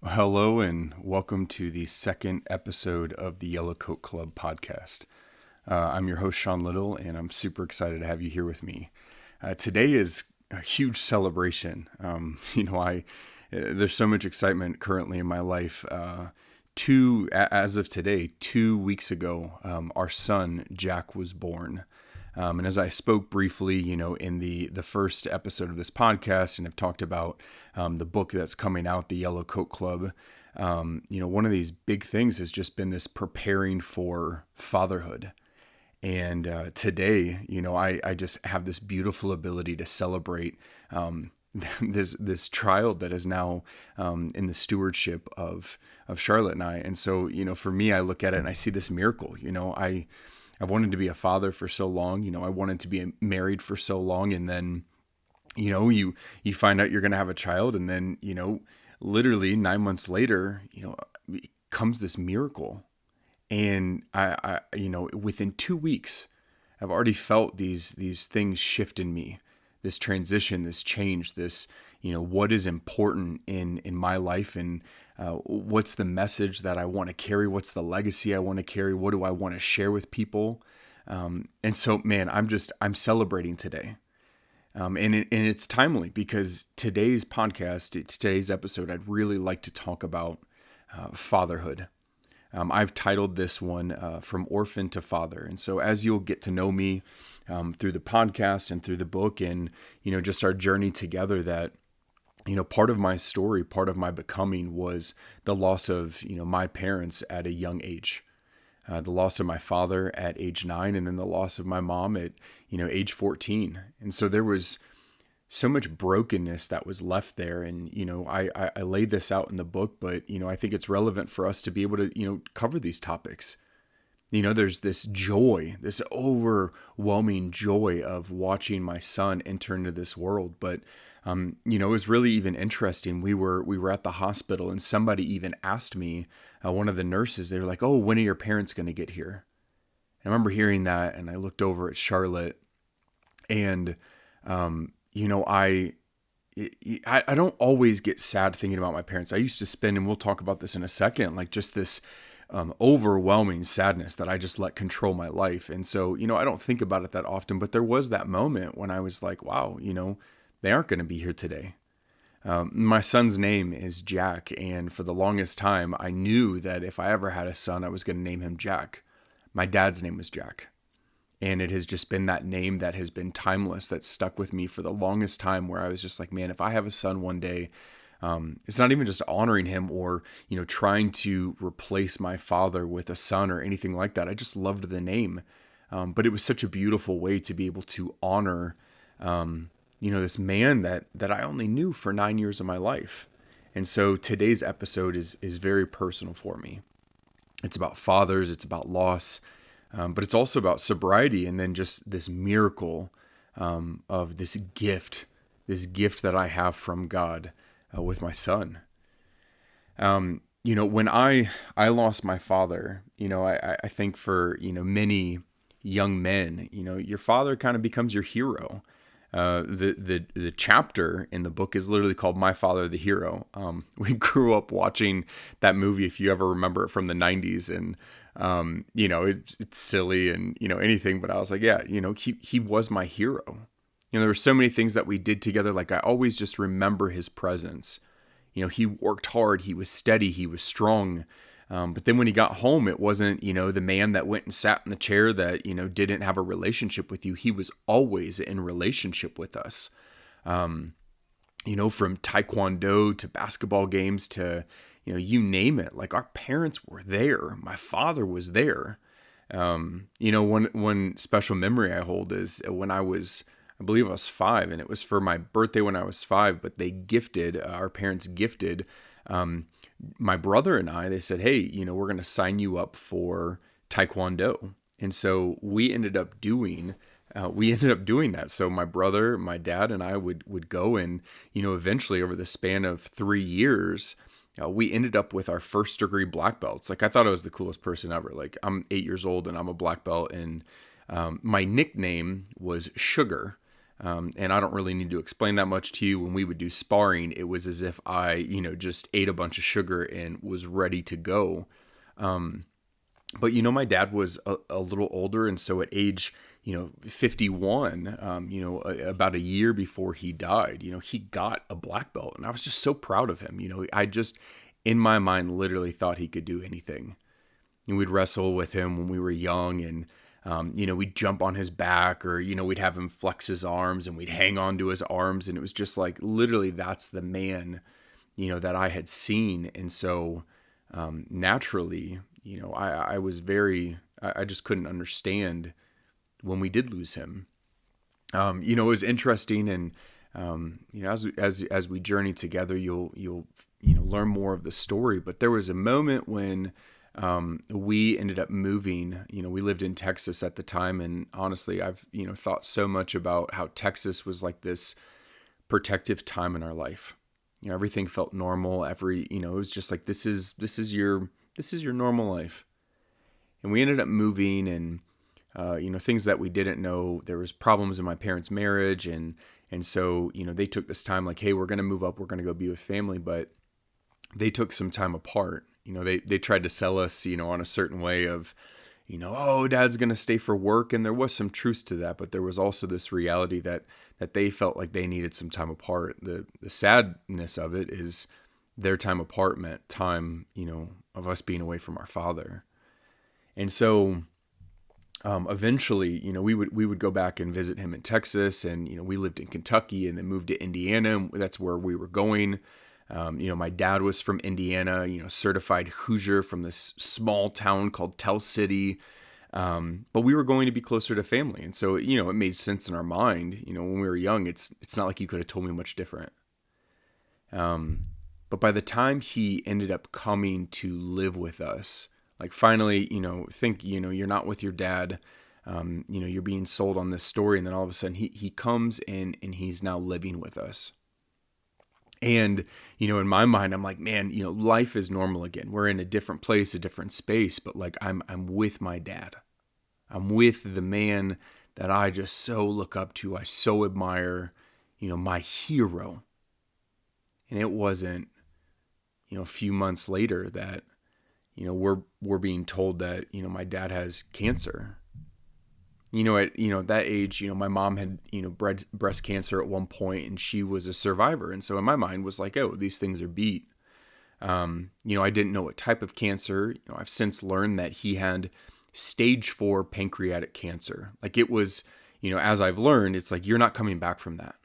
Hello and welcome to the second episode of the Yellow Coat Club podcast. I'm your host, Sean Little, and I'm super excited to have you here with me. Today is a huge celebration. There's so much excitement currently in my life. As of today, 2 weeks ago, our son, Jack, was born. And as I spoke briefly, in the first episode of this podcast, and have talked about the book that's coming out, the Yellow Coat Club, one of these big things has just been this preparing for fatherhood. And today, I just have this beautiful ability to celebrate this child that is now in the stewardship of Charlotte and I. And so, for me, I look at it and I see this miracle. I've wanted to be a father for so long. I wanted to be married for so long, and then, you find out you're going to have a child, and then, literally 9 months later, comes this miracle. And within 2 weeks, I've already felt these things shift in me, this transition, this change, this, what is important in my life, and what's the message that I want to carry? What's the legacy I want to carry? What do I want to share with people? And so, man, I'm celebrating today. And it's timely because today's episode, I'd really like to talk about fatherhood. I've titled this one From Orphan to Father. And so as you'll get to know me through the podcast and through the book and, just our journey together, that part of my story, part of my becoming was the loss of, my parents at a young age, the loss of my father at age 9, and then the loss of my mom at, age 14. And so there was so much brokenness that was left there. And, I laid this out in the book, but, I think it's relevant for us to be able to, cover these topics. There's this joy, this overwhelming joy of watching my son enter into this world. But, it was really even interesting. We were at the hospital, and somebody even asked me, one of the nurses, they were like, "Oh, when are your parents going to get here?" And I remember hearing that, and I looked over at Charlotte, and, I don't always get sad thinking about my parents. I used to spend, and we'll talk about this in a second, like just this overwhelming sadness that I just let control my life. And so, I don't think about it that often, but there was that moment when I was like, wow, they aren't going to be here today. My son's name is Jack. And for the longest time, I knew that if I ever had a son, I was going to name him Jack. My dad's name was Jack. And it has just been that name that has been timeless, that stuck with me for the longest time, where I was just like, man, if I have a son one day, it's not even just honoring him or, trying to replace my father with a son or anything like that. I just loved the name. But it was such a beautiful way to be able to honor, this man that I only knew for 9 years of my life. And so today's episode is very personal for me. It's about fathers, it's about loss, but it's also about sobriety, and then just this miracle of this gift that I have from God with my son. When I lost my father, I think for, many young men, your father kind of becomes your hero. The chapter in the book is literally called "My Father the Hero." We grew up watching that movie, if you ever remember it, from the 90s, and it's silly and anything, but I was like, yeah, he was my hero. There were so many things that we did together. Like, I always just remember his presence. He worked hard, he was steady, he was strong. But then when he got home, it wasn't, the man that went and sat in the chair that, didn't have a relationship with you. He was always in relationship with us. From taekwondo to basketball games to, you name it. Like, our parents were there. My father was there. One special memory I hold is when I believe I was 5, and it was for my birthday when I was 5, but our parents gifted, my brother and I. They said, hey, we're going to sign you up for taekwondo. And so we ended up doing that. So my brother, my dad, and I would go, and, eventually over the span of 3 years, we ended up with our first degree black belts. Like, I thought I was the coolest person ever. Like, I'm 8 years old and I'm a black belt, and my nickname was Sugar. And I don't really need to explain that much to you. When we would do sparring, it was as if I, just ate a bunch of sugar and was ready to go. But, my dad was a little older. And so at age, 51, about a year before he died, he got a black belt. And I was just so proud of him. I just, in my mind, literally thought he could do anything. And we'd wrestle with him when we were young, and we'd jump on his back, or, we'd have him flex his arms and we'd hang on to his arms. And it was just like, literally, that's the man, that I had seen. And so naturally, I was I just couldn't understand when we did lose him. It was interesting. And, as we journey together, you'll learn more of the story. But there was a moment when we ended up moving. We lived in Texas at the time, and honestly, I've thought so much about how Texas was like this protective time in our life. Everything felt normal. It was just like, this is your normal life. And we ended up moving, and things that we didn't know. There was problems in my parents' marriage, and so they took this time, like, hey, we're going to move up, we're going to go be with family, but they took some time apart. They tried to sell us, on a certain way of, oh, dad's going to stay for work. And there was some truth to that, but there was also this reality that they felt like they needed some time apart. The sadness of it is their time apart meant time, of us being away from our father. And so eventually, we would go back and visit him in Texas, and, we lived in Kentucky and then moved to Indiana. And that's where we were going. My dad was from Indiana, certified Hoosier from this small town called Tell City. But we were going to be closer to family. And so, it made sense in our mind. When we were young, it's not like you could have told me much different. But by the time he ended up coming to live with us, like, finally, think, you're not with your dad, you're being sold on this story. And then all of a sudden he comes in and he's now living with us. And, in my mind, I'm like, man, life is normal again. We're in a different place, a different space, but like, I'm with my dad. I'm with the man that I just so look up to. I so admire, my hero. And it wasn't, a few months later that, we're being told that, my dad has cancer. At that age, my mom had, breast cancer at one point, and she was a survivor. And so in my mind was like, oh, these things are beat. I didn't know what type of cancer. I've since learned that he had stage 4 pancreatic cancer. Like, it was, as I've learned, it's like, you're not coming back from that.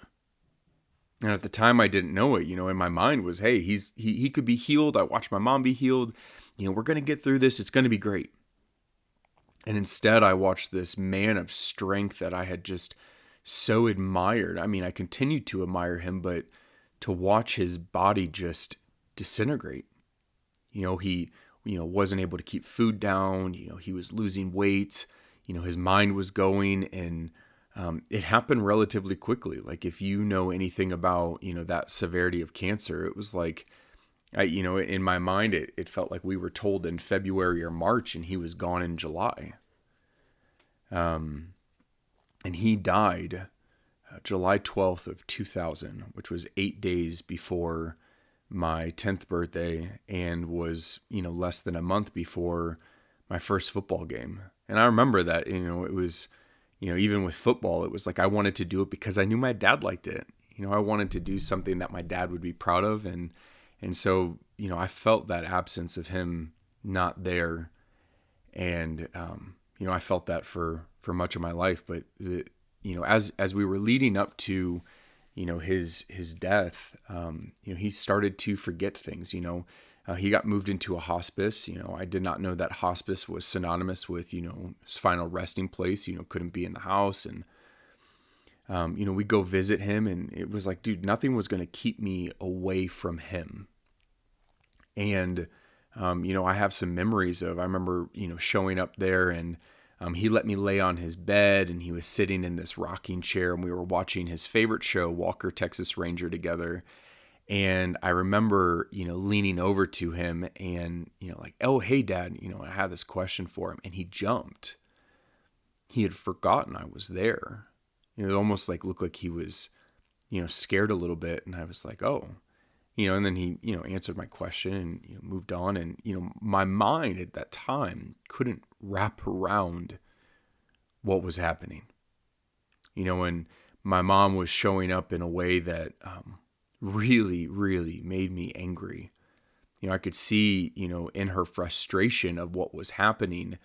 And at the time I didn't know it, in my mind was, hey, he could be healed. I watched my mom be healed. We're going to get through this. It's going to be great. And instead, I watched this man of strength that I had just so admired. I mean, I continued to admire him, but to watch his body just disintegrate. He, wasn't able to keep food down. He was losing weight. His mind was going, and it happened relatively quickly. Like, if you know anything about, that severity of cancer, it was like, in my mind, it felt like we were told in February or March, and he was gone in July. And he died July 12th of 2000, which was 8 days before my 10th birthday, and was, less than a month before my first football game. And I remember that, it was, even with football, it was like I wanted to do it because I knew my dad liked it. I wanted to do something that my dad would be proud of. And so, I felt that absence of him not there. And, I felt that for much of my life. But, as we were leading up to, his death, he started to forget things. He got moved into a hospice. I did not know that hospice was synonymous with, his final resting place, couldn't be in the house. And, we go visit him, and it was like, dude, nothing was going to keep me away from him. And, I have some memories of, I remember, showing up there, and he let me lay on his bed, and he was sitting in this rocking chair, and we were watching his favorite show, Walker, Texas Ranger, together. And I remember, leaning over to him and, like, oh, hey, Dad, I had this question for him. And he jumped. He had forgotten I was there. It almost like looked like he was, scared a little bit. And I was like, oh, and then he, answered my question and moved on. And, my mind at that time couldn't wrap around what was happening. And my mom was showing up in a way that really, really made me angry. I could see, in her frustration of what was happening,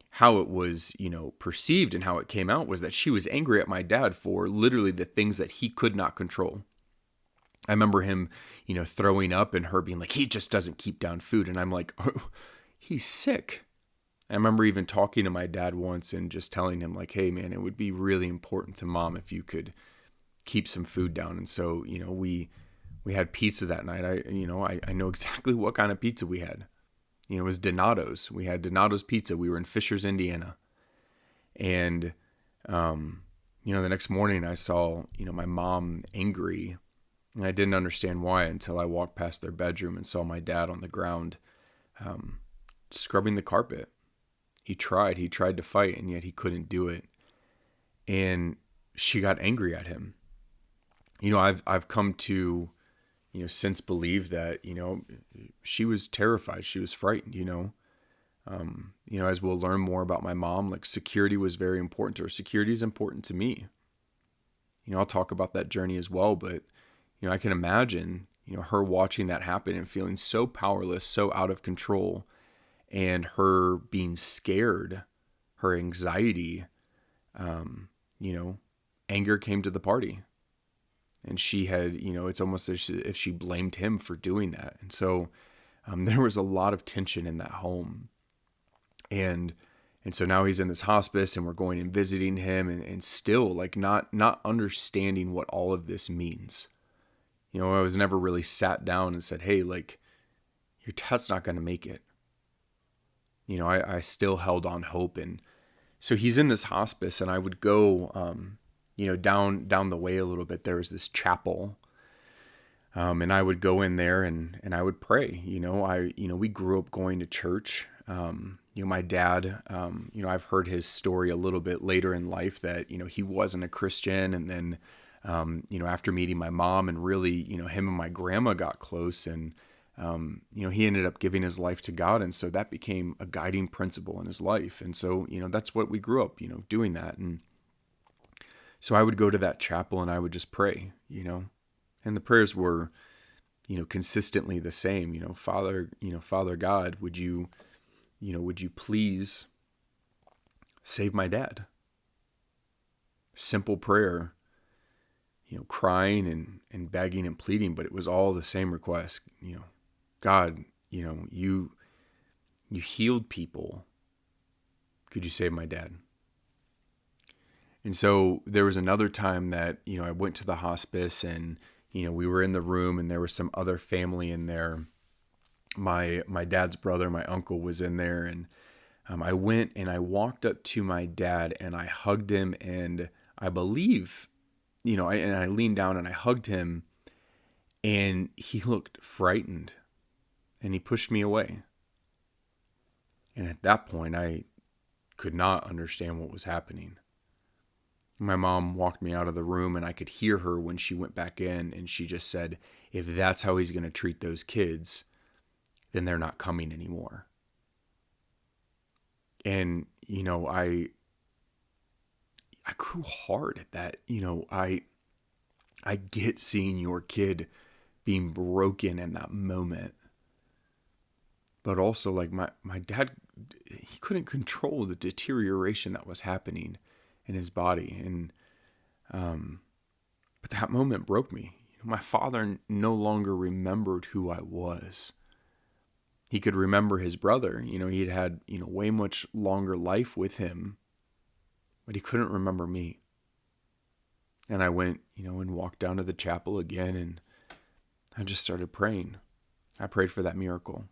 how it was, perceived and how it came out was that she was angry at my dad for literally the things that he could not control. I remember him, throwing up and her being like, he just doesn't keep down food. And I'm like, oh, he's sick. I remember even talking to my dad once and just telling him like, hey man, it would be really important to mom if you could keep some food down. And so, we had pizza that night. I know exactly what kind of pizza we had. It was Donato's. We had Donato's pizza. We were in Fishers, Indiana. And, the next morning I saw, my mom angry. And I didn't understand why until I walked past their bedroom and saw my dad on the ground, scrubbing the carpet. He tried to fight, and yet he couldn't do it. And she got angry at him. I've come to, since believe that, she was terrified. She was frightened, as we'll learn more about my mom, like security was very important to her. Security is important to me. I'll talk about that journey as well, but, I can imagine, her watching that happen and feeling so powerless, so out of control, and her being scared, her anxiety, anger came to the party. And she had, it's almost as if she blamed him for doing that. And so there was a lot of tension in that home. And so now he's in this hospice and we're going and visiting him and still like not understanding what all of this means. I was never really sat down and said, hey, like your dad's not going to make it. I still held on hope. And so he's in this hospice and I would go, down the way a little bit, there was this chapel. And I would go in there and I would pray. We grew up going to church. My dad, I've heard his story a little bit later in life that, he wasn't a Christian. And then, after meeting my mom and really, him and my grandma got close and, he ended up giving his life to God. And so that became a guiding principle in his life. And so, that's what we grew up, doing that. And so I would go to that chapel and I would just pray, and the prayers were, consistently the same, Father God, would you please save my dad? Simple prayer, crying and begging and pleading, but it was all the same request, God, you healed people. Could you save my dad? And so there was another time that, I went to the hospice and, we were in the room and there was some other family in there. My dad's brother, my uncle was in there and I went and I walked up to my dad and I hugged him and I believe, I leaned down and I hugged him and he looked frightened and he pushed me away. And at that point, I could not understand what was happening. My mom walked me out of the room and I could hear her when she went back in and she just said, if that's how he's going to treat those kids, then they're not coming anymore. And, I grew hard at that. I get seeing your kid being broken in that moment. But also like my dad, he couldn't control the deterioration that was happening in his body. And, but that moment broke me. My father no longer remembered who I was. He could remember his brother. He'd had, way much longer life with him, but he couldn't remember me. And I went, and walked down to the chapel again and I just started praying. I prayed for that miracle.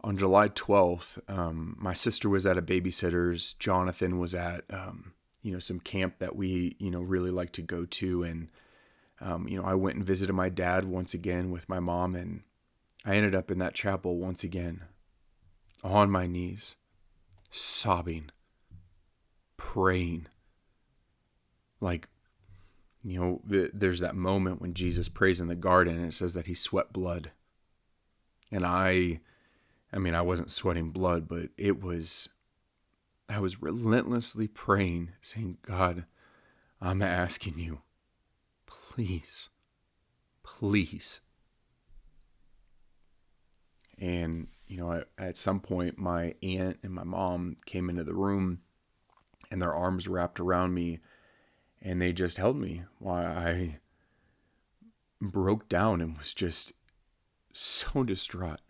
On July 12th, my sister was at a babysitter's. Jonathan was at, some camp that we, really like to go to. And, I went and visited my dad once again with my mom. And I ended up in that chapel once again, on my knees, sobbing, praying. Like, there's that moment when Jesus prays in the garden and it says that he sweat blood. And I wasn't sweating blood, but I was relentlessly praying, saying, God, I'm asking you, please, please. And, at some point, my aunt and my mom came into the room and their arms wrapped around me and they just held me while I broke down and was just so distraught.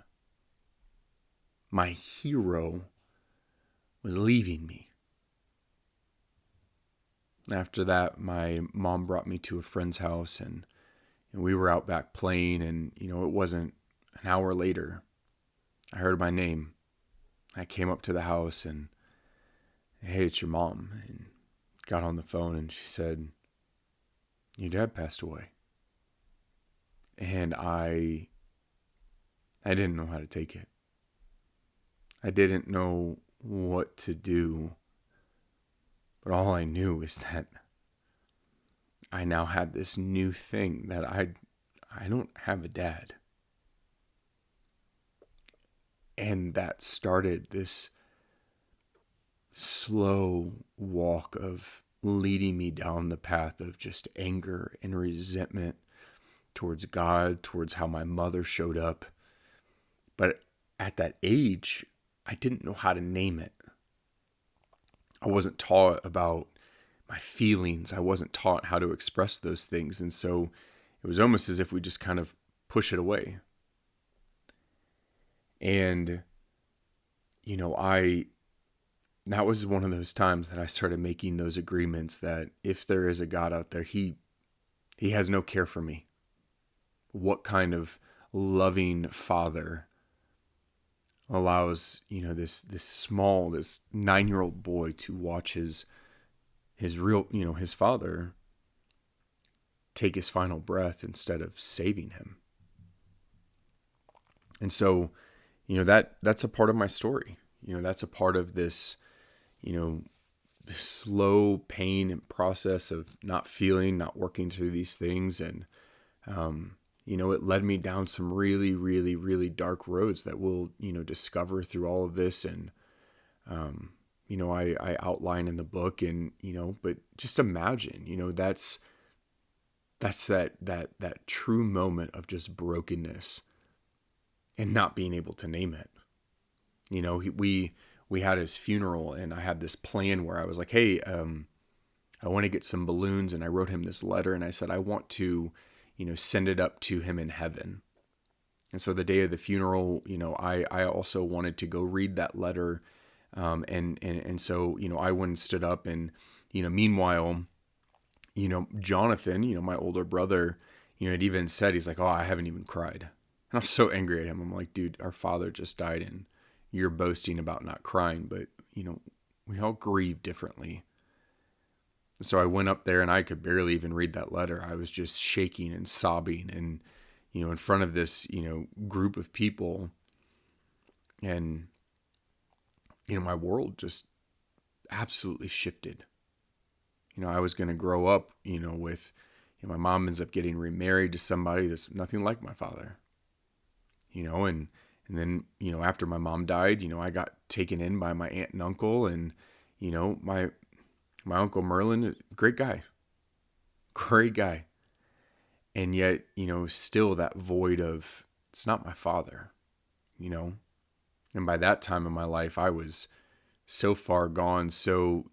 My hero was leaving me. After that, my mom brought me to a friend's house and we were out back playing, and it wasn't an hour later, I heard my name. I came up to the house and, hey, it's your mom, and got on the phone and she said, your dad passed away. And I didn't know how to take it. I didn't know what to do. But all I knew is that I now had this new thing that I don't have a dad. And that started this slow walk of leading me down the path of just anger and resentment towards God, towards how my mother showed up. But at that age, I didn't know how to name it. I wasn't taught about my feelings. I wasn't taught how to express those things. And so it was almost as if we just kind of push it away. And, that was one of those times that I started making those agreements that if there is a God out there, he has no care for me. What kind of loving father allows, this 9-year-old boy to watch his father take his final breath instead of saving him. And so, that's a part of my story. That's a part of this, this slow pain and process of not working through these things. And, it led me down some really, really, really dark roads that we'll, discover through all of this. And, I outline in the book, and, but just imagine, that's that true moment of just brokenness and not being able to name it. We had his funeral, and I had this plan where I was like, hey, I want to get some balloons. And I wrote him this letter, and I said, I want to, send it up to him in heaven. And so the day of the funeral, I also wanted to go read that letter. And so, I went and stood up, and, meanwhile, Jonathan, my older brother, had even said, he's like, oh, I haven't even cried. And I was so angry at him. I'm like, dude, our father just died, and you're boasting about not crying, but, we all grieve differently. So I went up there, and I could barely even read that letter. I was just shaking and sobbing, and, in front of this, group of people. And, my world just absolutely shifted. I was going to grow up, with, my mom ends up getting remarried to somebody that's nothing like my father, and then, after my mom died, I got taken in by my aunt and uncle, and, my Uncle Merlin, great guy. And yet, still that void of, it's not my father, and by that time in my life, I was so far gone, so,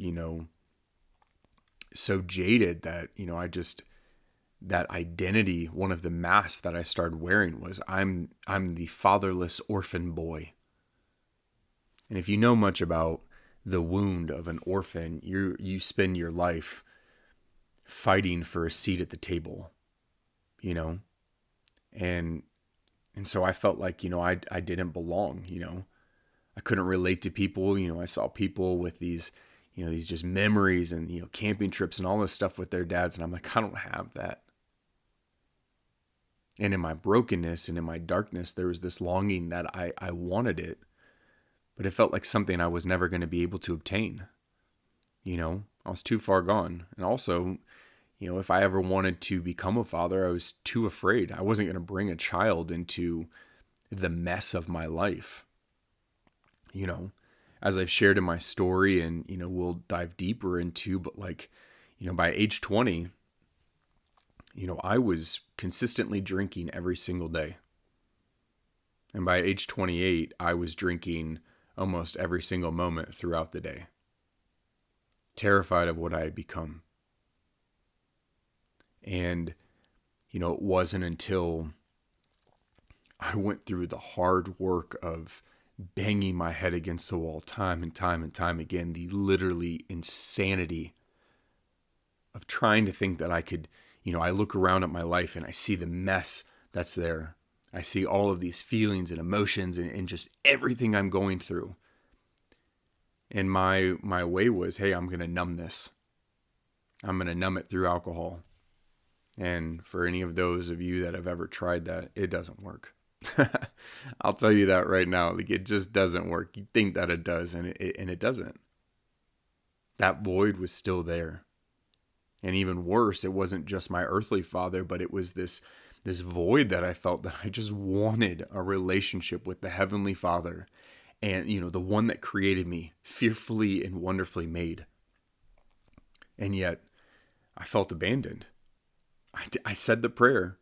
so jaded that, that identity, one of the masks that I started wearing was I'm the fatherless orphan boy. And if you know much about the wound of an orphan, you spend your life fighting for a seat at the table, and so I felt like, I didn't belong, I couldn't relate to people. I saw people with these, these just memories and, camping trips and all this stuff with their dads. And I'm like, I don't have that. And in my brokenness and in my darkness, there was this longing that I wanted it, but it felt like something I was never going to be able to obtain. I was too far gone. And also, if I ever wanted to become a father, I was too afraid. I wasn't going to bring a child into the mess of my life. As I've shared in my story, and, we'll dive deeper into, but by age 20, I was consistently drinking every single day. And by age 28, I was drinking almost every single moment throughout the day. Terrified of what I had become. And, it wasn't until I went through the hard work of banging my head against the wall time and time and time again, the literally insanity of trying to think that I could, I look around at my life and I see the mess that's there. I see all of these feelings and emotions and just everything I'm going through. And my way was, hey, I'm going to numb this. I'm going to numb it through alcohol. And for any of those of you that have ever tried that, it doesn't work. I'll tell you that right now. It just doesn't work. You think that it does, and it doesn't. That void was still there. And even worse, it wasn't just my earthly father, but it was this void that I felt, that I just wanted a relationship with the Heavenly Father, and the one that created me, fearfully and wonderfully made. And yet I felt abandoned. I said the prayer.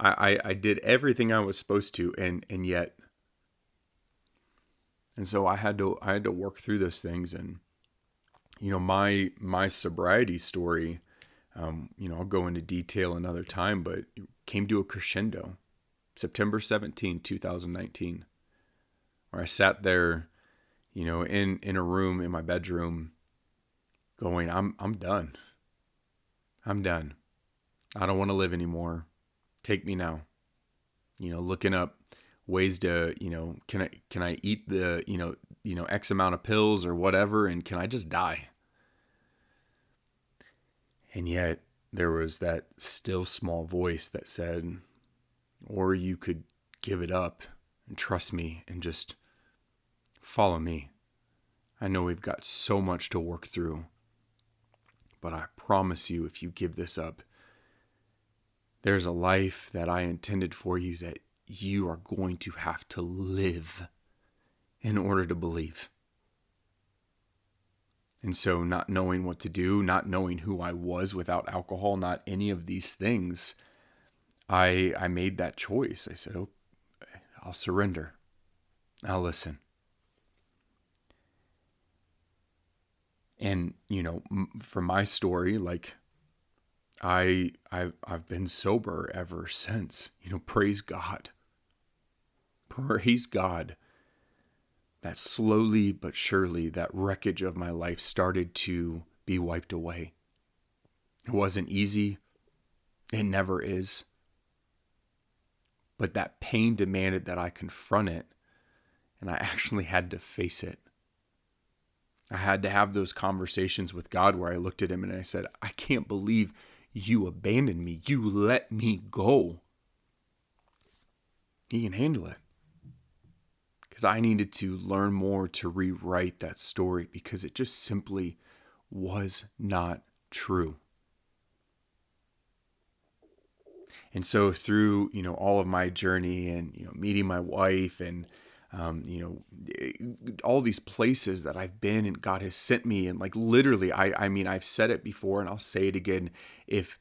I did everything I was supposed to, and so I had to work through those things. And my sobriety story, I'll go into detail another time, but it came to a crescendo September 17, 2019, where I sat there, in a room in my bedroom going, I'm done. I'm done. I don't want to live anymore. Take me now. Looking up ways to, can I eat the, X amount of pills or whatever, and can I just die? And yet there was that still small voice that said, or you could give it up and trust me and just follow me. I know we've got so much to work through, but I promise you, if you give this up, there's a life that I intended for you that you are going to have to live in order to believe. And so, not knowing what to do, not knowing who I was without alcohol, not any of these things, I made that choice. I said, I'll surrender. I'll listen. And, for my story, I've been sober ever since. Praise God. Praise God. That slowly but surely, that wreckage of my life started to be wiped away. It wasn't easy. It never is. But that pain demanded that I confront it, and I actually had to face it. I had to have those conversations with God where I looked at him and I said, I can't believe you abandoned me. You let me go. He can handle it. Because I needed to learn more to rewrite that story, because it just simply was not true. And so through, all of my journey and, meeting my wife and, all these places that I've been and God has sent me, and literally, I've said it before and I'll say it again. If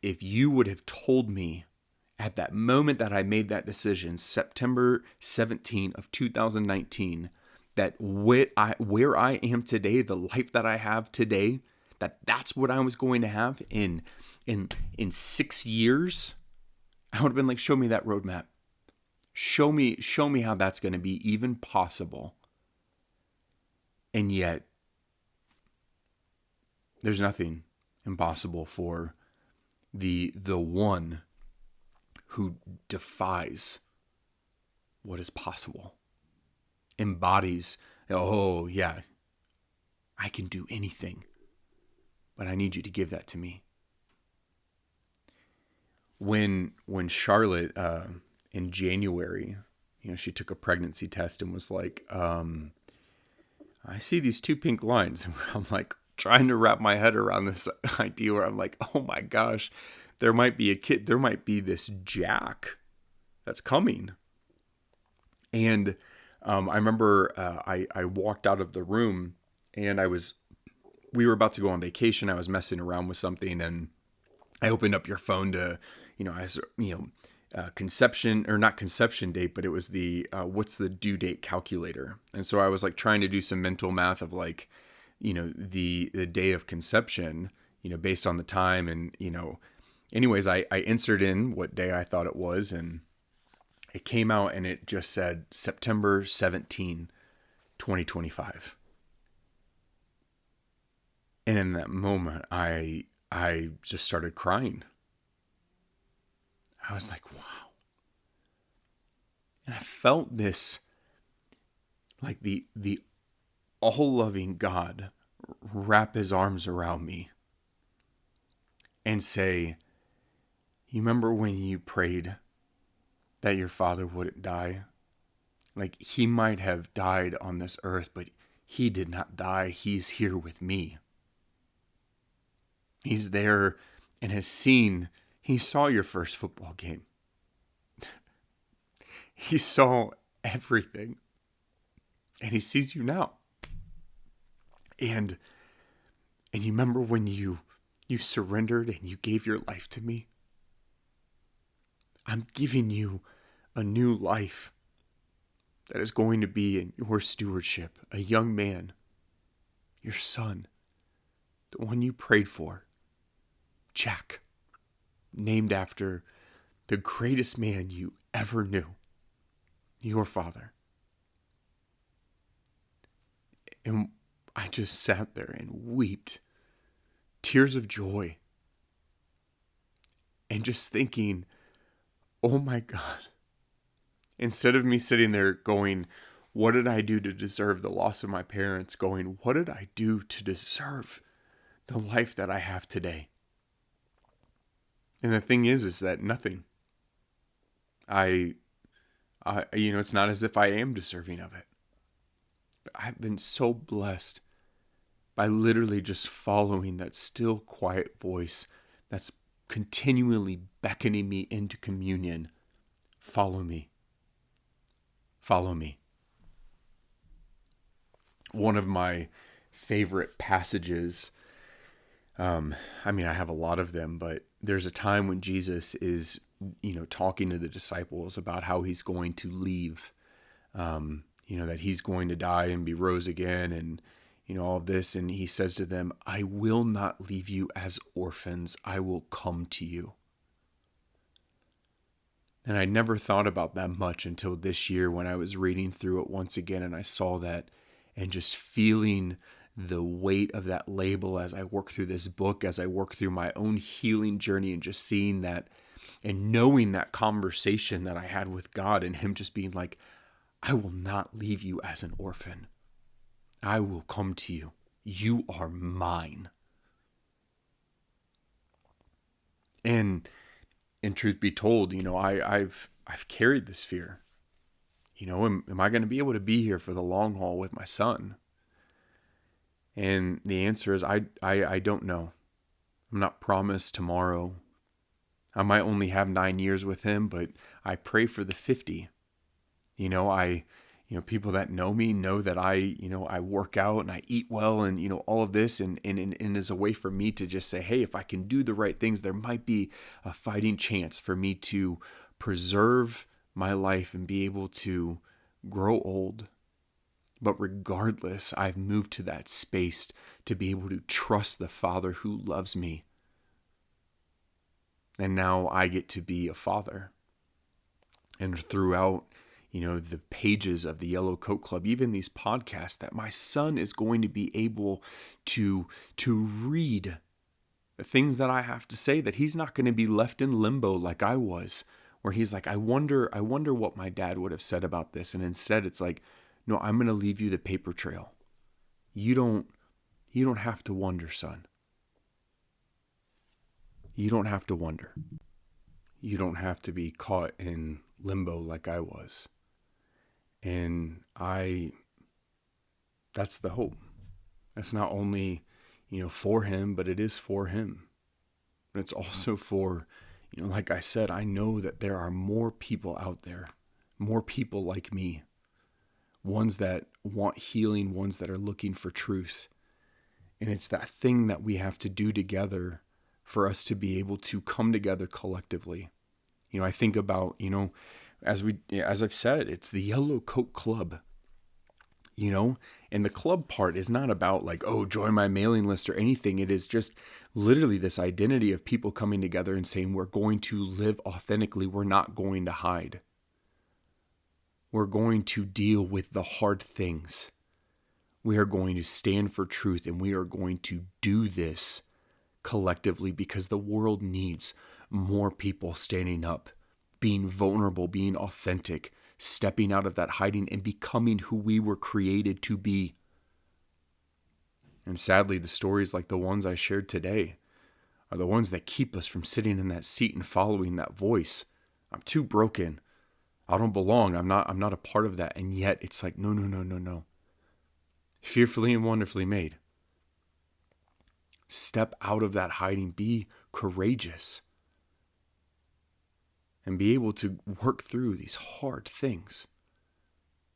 you would have told me at that moment that I made that decision, September 17 of 2019, that where I am today, the life that I have today, that's what I was going to have in 6 years, I would have been like, show me that roadmap. Show me how that's going to be even possible. And yet, there's nothing impossible for the one who defies what is possible, embodies, oh yeah, I can do anything, but I need you to give that to me. When Charlotte in January, she took a pregnancy test and was like, I see these 2 pink lines. I'm like, trying to wrap my head around this idea where I'm like, oh my gosh, there might be a kid, there might be this Jack that's coming. And I remember I walked out of the room and we were about to go on vacation. I was messing around with something and I opened up your phone to, conception or not conception date, but it was the, what's the due date calculator. And so I was like trying to do some mental math of like, the day of conception, based on the time. And, anyways, I inserted in what day I thought it was, and it came out and it just said September 17, 2025. And in that moment, I just started crying. I was like, wow. And I felt this, like the all-loving God wrap his arms around me and say, you remember when you prayed that your father wouldn't die? Like, he might have died on this earth, but he did not die. He's here with me. He's there and he saw your first football game. He saw everything. And he sees you now. And you remember when you surrendered and you gave your life to me? I'm giving you a new life that is going to be in your stewardship. A young man, your son, the one you prayed for, Jack, named after the greatest man you ever knew, your father. And I just sat there and wept, tears of joy, and just thinking, oh my God, instead of me sitting there going, what did I do to deserve the loss of my parents? Going, what did I do to deserve the life that I have today? And the thing is that nothing. It's not as if I am deserving of it. But I've been so blessed by literally just following that still, quiet voice that's continually beckoning me into communion. Follow me. Follow me. One of my favorite passages, I have a lot of them, but there's a time when Jesus is, talking to the disciples about how he's going to leave, that he's going to die and be rose again and, all of this. And he says to them, I will not leave you as orphans. I will come to you. And I never thought about that much until this year when I was reading through it once again and I saw that and just feeling the weight of that label as I work through this book, as I work through my own healing journey, and just seeing that and knowing that conversation that I had with God and him just being like, I will not leave you as an orphan. I will come to you. You are mine. And truth be told, I've carried this fear. Am I going to be able to be here for the long haul with my son? And the answer is I don't know. I'm not promised tomorrow. I might only have 9 years with him, but I pray for the 50. People that know me know that I work out and I eat well and, all of this and is a way for me to just say, hey, if I can do the right things, there might be a fighting chance for me to preserve my life and be able to grow old. But regardless, I've moved to that space to be able to trust the Father who loves me. And now I get to be a father. And throughout, the pages of the Yellow Coat Club, even these podcasts, that my son is going to be able to read the things that I have to say, that he's not going to be left in limbo like I was, where he's like, I wonder what my dad would have said about this. And instead it's like, no, I'm going to leave you the paper trail. You don't have to wonder, son. You don't have to wonder. You don't have to be caught in limbo like I was. And that's the hope. That's not only, for him, but it is for him. But it's also for, like I said, I know that there are more people out there, more people like me, ones that want healing, ones that are looking for truth. And it's that thing that we have to do together for us to be able to come together collectively. I think about, as I've said, it's the Yellow Coat Club, and the club part is not about like, oh, join my mailing list or anything. It is just literally this identity of people coming together and saying, we're going to live authentically. We're not going to hide. We're going to deal with the hard things. We are going to stand for truth, and we are going to do this collectively because the world needs more people standing up, being vulnerable, being authentic, stepping out of that hiding and becoming who we were created to be. And sadly, the stories like the ones I shared today are the ones that keep us from sitting in that seat and following that voice. I'm too broken. I don't belong. I'm not a part of that. And yet it's like, no. Fearfully and wonderfully made. Step out of that hiding. Be courageous. And be able to work through these hard things.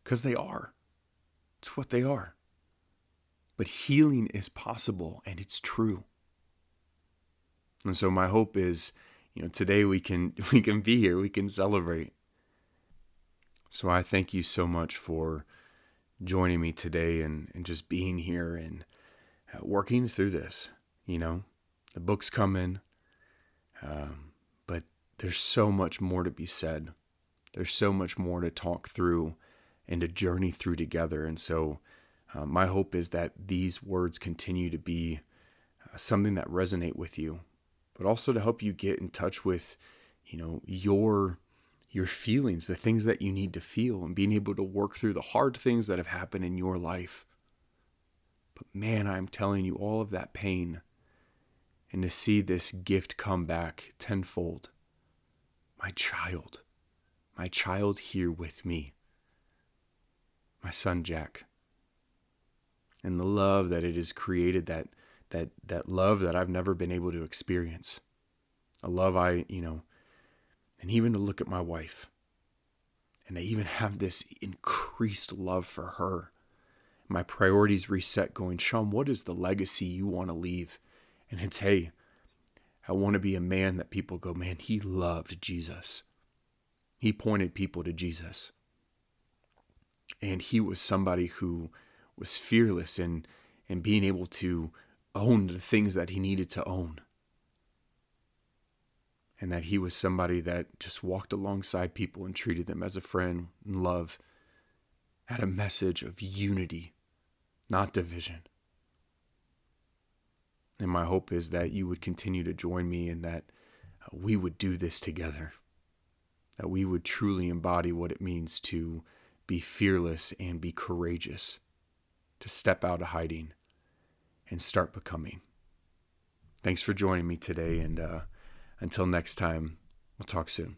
Because they are. It's what they are. But healing is possible, and it's true. And so my hope is, today we can be here, we can celebrate. So I thank you so much for joining me today and just being here and working through this. The book's coming, but there's so much more to be said. There's so much more to talk through and to journey through together. And so my hope is that these words continue to be something that resonate with you, but also to help you get in touch with, your feelings, the things that you need to feel, and being able to work through the hard things that have happened in your life. But man, I'm telling you, all of that pain, and to see this gift come back tenfold. My child here with me, my son Jack, and the love that it has created, that love that I've never been able to experience, a love and even to look at my wife, and I even have this increased love for her. My priorities reset, going, Sean, what is the legacy you want to leave? And it's, hey, I want to be a man that people go, man, he loved Jesus. He pointed people to Jesus. And he was somebody who was fearless in being able to own the things that he needed to own. And that he was somebody that just walked alongside people and treated them as a friend in love. Had a message of unity, not division. And my hope is that you would continue to join me and that we would do this together. That we would truly embody what it means to be fearless and be courageous. To step out of hiding and start becoming. Thanks for joining me today, and until next time, we'll talk soon.